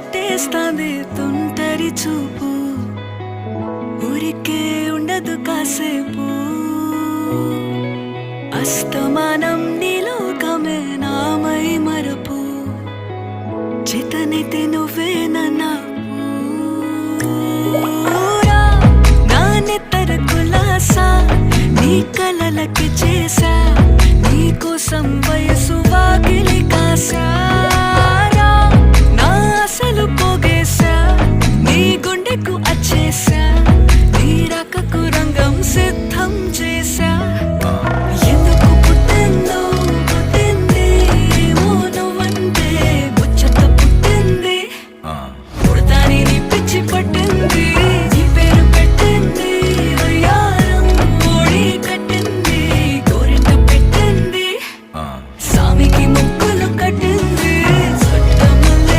చుట్టేస్తాంది తుంటరి చూపు, ఊరికే ఉండదు కాసేపు. అస్తమానం నీలోకమే నామై మరపు, చేతనైతే నువ్వే నా నెత్తర కులాసా, నీ కలలకి చేసా, నీ కోసం వయసు వాకిలి కాసా.